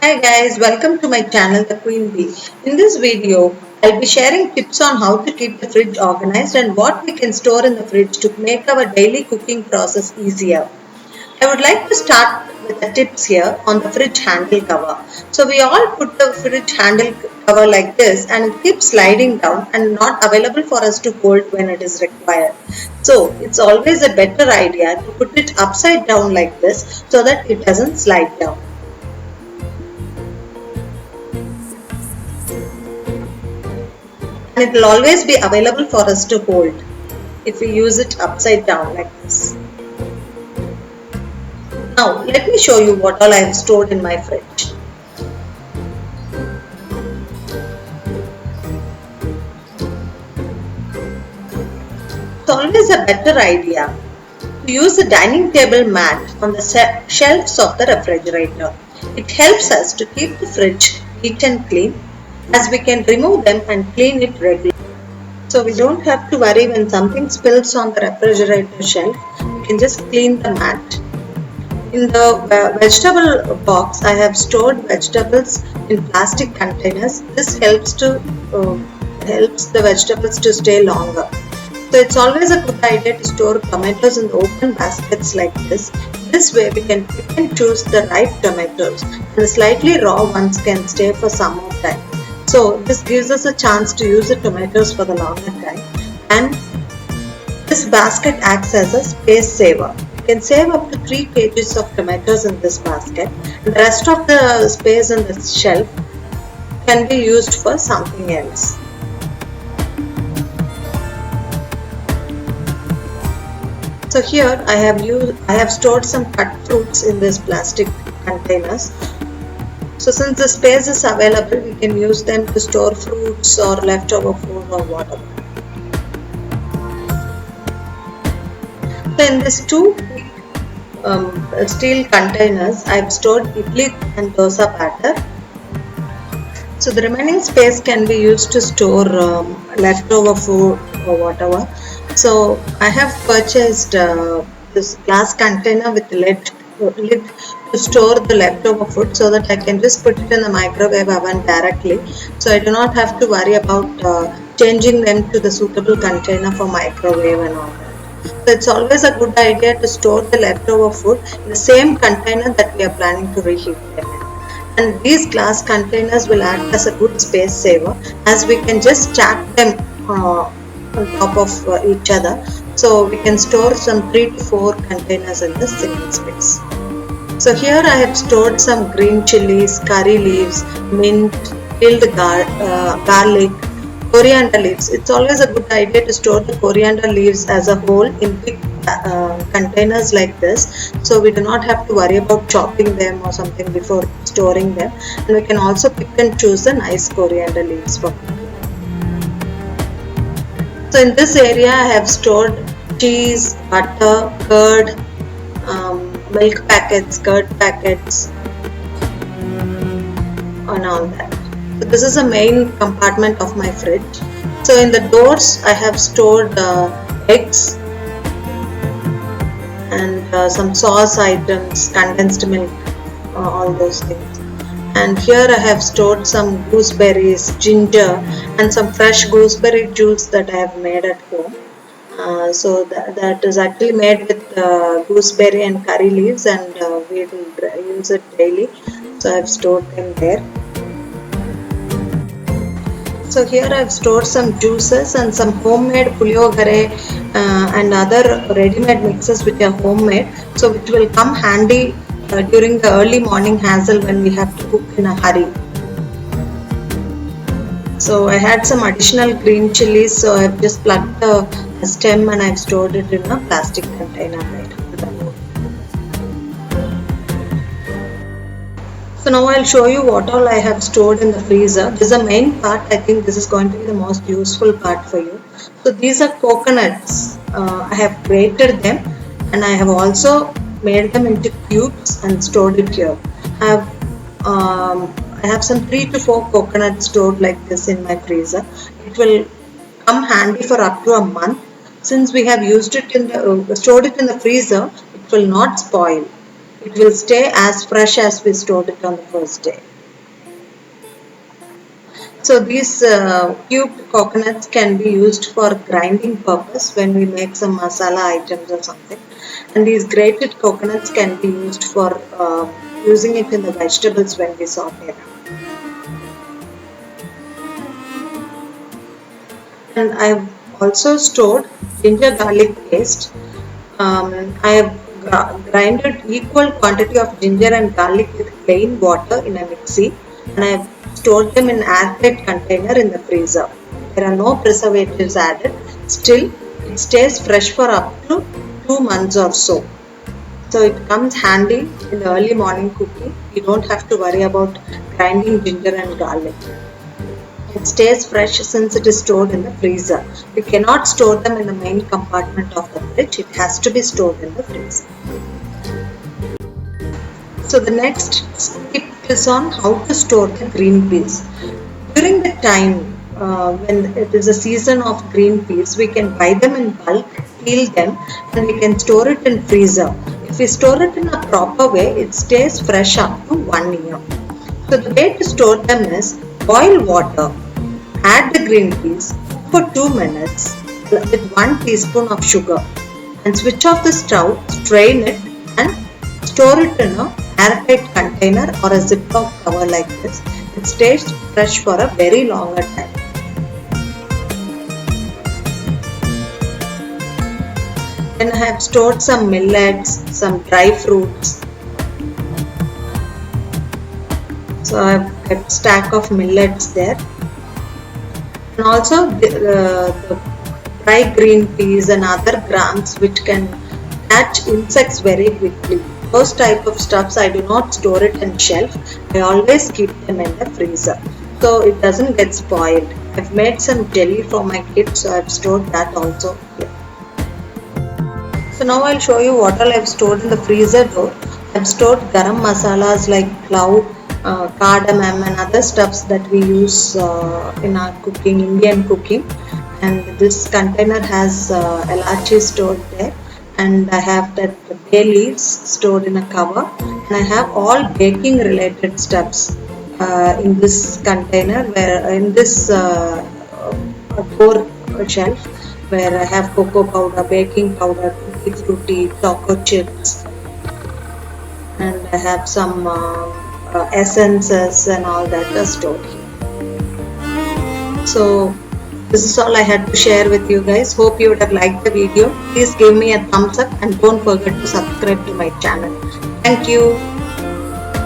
Hi guys, welcome to my channel The Queen Bee. In this video, I'll be sharing tips on how to keep the fridge organized and what we can store in the fridge to make our daily cooking process easier. I would like to start with the tips here on the fridge handle cover. So we all put the fridge handle cover like this and it keeps sliding down and not available for us to hold when it is required. So it's always a better idea to put it upside down like this so that it doesn't slide down. And it will always be available for us to hold if we use it upside down like this. Now let me show you what all I have stored in my fridge. It's always a better idea to use the dining table mat on the shelves of the refrigerator. It helps us to keep the fridge neat and clean as we can remove them and clean it regularly. So we don't have to worry when something spills on the refrigerator shelf. We can just clean the mat. In the vegetable box, I have stored vegetables in plastic containers. This helps the vegetables to stay longer. So it's always a good idea to store tomatoes in open baskets like this. This way we can pick and choose the ripe tomatoes and the slightly raw ones can stay for some more time. So this gives us a chance to use the tomatoes for the longer time, and this basket acts as a space saver. You can save up to 3 kgs of tomatoes in this basket. The rest of the space in the shelf can be used for something else. So here I have stored some cut fruits in these plastic containers. So since the space is available, we can use them to store fruits or leftover food or whatever. So in these two big steel containers, I have stored idli and dosa batter. So the remaining space can be used to store leftover food or whatever. So I have purchased this glass container with lid to store the leftover food so that I can just put it in the microwave oven directly. So I do not have to worry about changing them to the suitable container for microwave and all that. So it's always a good idea to store the leftover food in the same container that we are planning to reheat them in. And these glass containers will act as a good space saver as we can just stack them on top of each other. So we can store some 3 to 4 containers in the single space. So here I have stored some green chilies, curry leaves, mint, peeled garlic, coriander leaves. It's always a good idea to store the coriander leaves as a whole in big containers like this. So we do not have to worry about chopping them or something before storing them. And we can also pick and choose the nice coriander leaves for cooking. So in this area I have stored cheese, butter, curd, milk packets, curd packets and all that. So this is the main compartment of my fridge. So in the doors I have stored eggs and some sauce items, condensed milk, all those things. And here I have stored some gooseberries, ginger and some fresh gooseberry juice that I have made at home. So that is actually made with gooseberry and curry leaves, and we will use it daily. So I have stored them there. So here I have stored some juices and some homemade puliyogare and other ready-made mixes which are homemade. So which will come handy during the early morning hassle when we have to cook in a hurry. So I had some additional green chilies, so I have just plucked the stem and I have stored it in a plastic container right. So now I'll show you what all I have stored in the freezer. This is the main part. I think this is going to be the most useful part for you. So these are coconuts. I have grated them and I have also made them into cubes and stored it here. I have some 3 to 4 coconuts stored like this in my freezer. It will come handy for up to a month. Since we have used it stored it in the freezer, it will not spoil. It will stay as fresh as we stored it on the first day. So these cubed coconuts can be used for grinding purpose when we make some masala items or something. And these grated coconuts can be used for using it in the vegetables when we saute them. And I've also stored ginger garlic paste. I have grinded equal quantity of ginger and garlic with plain water in a mixie, and I have stored them in airtight container in the freezer. There are no preservatives added. Still, it stays fresh for up to 2 months or so. So it comes handy in the early morning cooking. You don't have to worry about grinding ginger and garlic. It stays fresh since it is stored in the freezer. We cannot store them in the main compartment of the fridge. It has to be stored in the freezer. So the next tip is on how to store the green peas. During the time when it is a season of green peas, we can buy them in bulk, peel them, and we can store it in freezer. If we store it in a proper way, it stays fresh up to 1 year. So the way to store them is boil water, add the green peas for 2 minutes with 1 teaspoon of sugar, and switch off the stove, strain it, and store it in a airtight container or a ziploc cover like this. It stays fresh for a very longer time. Then I have stored some millets, some dry fruits. So I have kept a stack of millets there. And also the dry green peas and other grams which can catch insects very quickly. Those type of stuffs I do not store it on shelf. I always keep them in the freezer so it doesn't get spoiled. I've made some jelly for my kids, so I've stored that also here. So now I'll show you what all I've stored in the freezer door. I've stored garam masalas like clove, cardamom and other stuffs that we use in our cooking, Indian cooking. And this container has elachi stored there. And I have that bay leaves stored in a cover, and I have all baking related stuffs in this container, where in this door shelf, where I have cocoa powder, baking powder, tutti frutti, choco chips, and I have some essences and all that are stored here. So this is all I had to share with you guys. Hope you would have liked the video. Please give me a thumbs up and don't forget to subscribe to my channel. Thank you.